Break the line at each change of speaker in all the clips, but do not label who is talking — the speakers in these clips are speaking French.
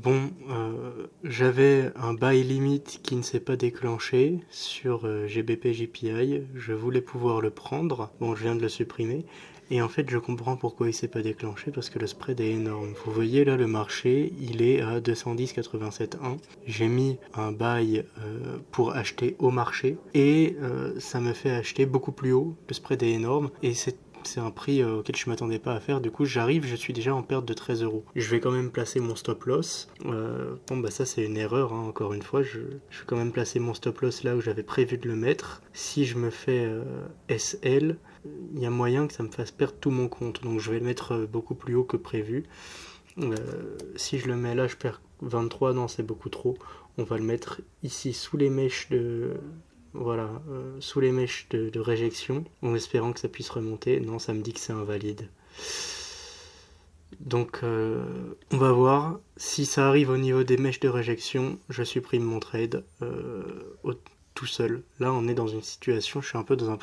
Bon, j'avais un buy limit qui ne s'est pas déclenché sur GBP JPI. Je voulais pouvoir le prendre. Bon, je viens de le supprimer. Et en fait, je comprends pourquoi il s'est pas déclenché parce que le spread est énorme. Vous voyez là, le marché, il est à 210,87,1. J'ai mis un buy pour acheter au marché et ça me fait acheter beaucoup plus haut. Le spread est énorme et c'est un prix auquel je m'attendais pas à faire. Du coup, j'arrive, je suis déjà en perte de 13 euros. Je vais quand même placer mon stop loss. Bon, bah ça, c'est une erreur, hein, encore une fois. Je vais quand même placer mon stop loss là où j'avais prévu de le mettre. Si je me fais SL, il y a moyen que ça me fasse perdre tout mon compte. Donc, je vais le mettre beaucoup plus haut que prévu. Si je le mets là, je perds 23. Non, c'est beaucoup trop. On va le mettre ici sous les mèches de... Voilà, sous les mèches de réjection, en espérant que ça puisse remonter. Non, ça me dit que c'est invalide. Donc, on va voir. Si ça arrive au niveau des mèches de réjection, je supprime mon trade tout seul. Là, on est dans une situation, je suis un peu dans un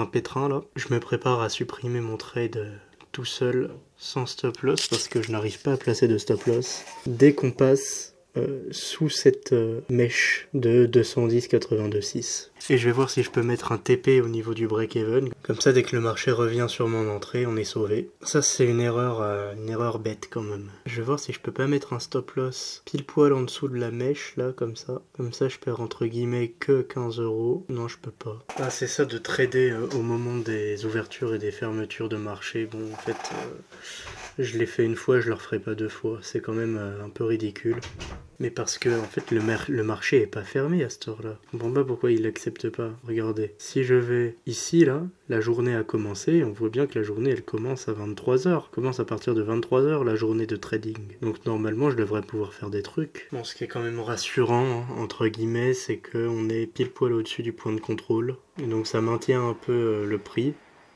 pétrin là. Je me prépare à supprimer mon trade tout seul, sans stop loss, parce que je n'arrive pas à placer de stop loss. Dès qu'on passe sous cette mèche de 210,82,6. Et je vais voir si je peux mettre un TP au niveau du break-even. Comme ça, dès que le marché revient sur mon entrée, on est sauvé. Ça, c'est une erreur bête quand même. Je vais voir si je peux pas mettre un stop loss pile poil en dessous de la mèche, là, comme ça. Comme ça, je perds entre guillemets que 15 euros. Non, je peux pas. Ah, c'est ça de trader au moment des ouvertures et des fermetures de marché. Bon, en fait... je l'ai fait une fois, je le referai pas deux fois. C'est quand même un peu ridicule. Mais parce que en fait le marché est pas fermé à cette heure-là. Je comprends pas pourquoi il l'accepte pas. Regardez, si je vais ici là, la journée a commencé, on voit bien que la journée elle commence à 23h. Commence à partir de 23h la journée de trading. Donc normalement je devrais pouvoir faire des trucs. Bon, ce qui est quand même rassurant, hein, entre guillemets, c'est qu'on est pile poil au-dessus du point de contrôle. Et donc ça maintient un peu le prix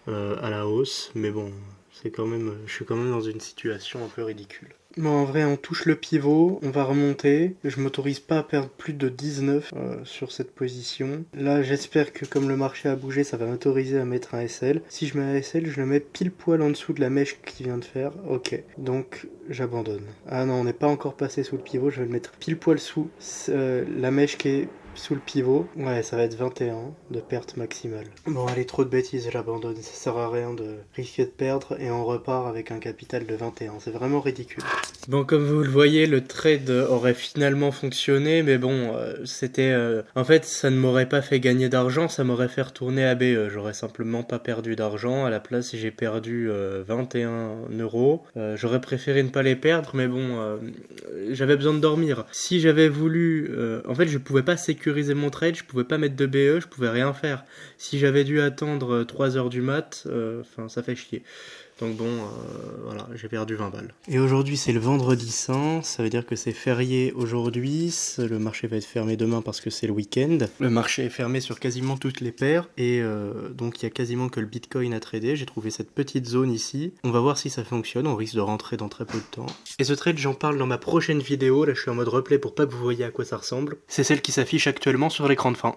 à la hausse. Mais bon, c'est quand même, je suis quand même dans une situation un peu ridicule. Bon, en vrai, on touche le pivot, on va remonter. Je m'autorise pas à perdre plus de 19 sur cette position. Là, j'espère que comme le marché a bougé, ça va m'autoriser à mettre un SL. Si je mets un SL, je le mets pile poil en dessous de la mèche qu'il vient de faire. Ok, donc j'abandonne. Ah non, on n'est pas encore passé sous le pivot, je vais le mettre pile poil sous la mèche qui est sous le pivot. Ouais, ça va être 21 de perte maximale. Bon, allez, trop de bêtises, j'abandonne. Ça sert à rien de risquer de perdre et on repart avec un capital de 21. C'est vraiment ridicule. Bon, comme vous le voyez, le trade aurait finalement fonctionné, mais bon, c'était... En fait, ça ne m'aurait pas fait gagner d'argent, ça m'aurait fait retourner à BE. J'aurais simplement pas perdu d'argent. À la place, j'ai perdu 21 euros. J'aurais préféré ne pas les perdre, mais bon, j'avais besoin de dormir. Si j'avais voulu... en fait, je pouvais pas sécuriser mon trade, je pouvais pas mettre de BE, je pouvais rien faire. Si j'avais dû attendre 3h du mat, ça fait chier. Donc bon, voilà, j'ai perdu 20 balles. Et aujourd'hui, c'est le vendredi saint, ça veut dire que c'est férié aujourd'hui, le marché va être fermé demain parce que c'est le week-end. Le marché est fermé sur quasiment toutes les paires, et donc il y a quasiment que le Bitcoin à trader. J'ai trouvé cette petite zone ici. On va voir si ça fonctionne, on risque de rentrer dans très peu de temps. Et ce trade, j'en parle dans ma prochaine vidéo, là je suis en mode replay pour pas que vous voyez à quoi ça ressemble. C'est celle qui s'affiche actuellement sur l'écran de fin.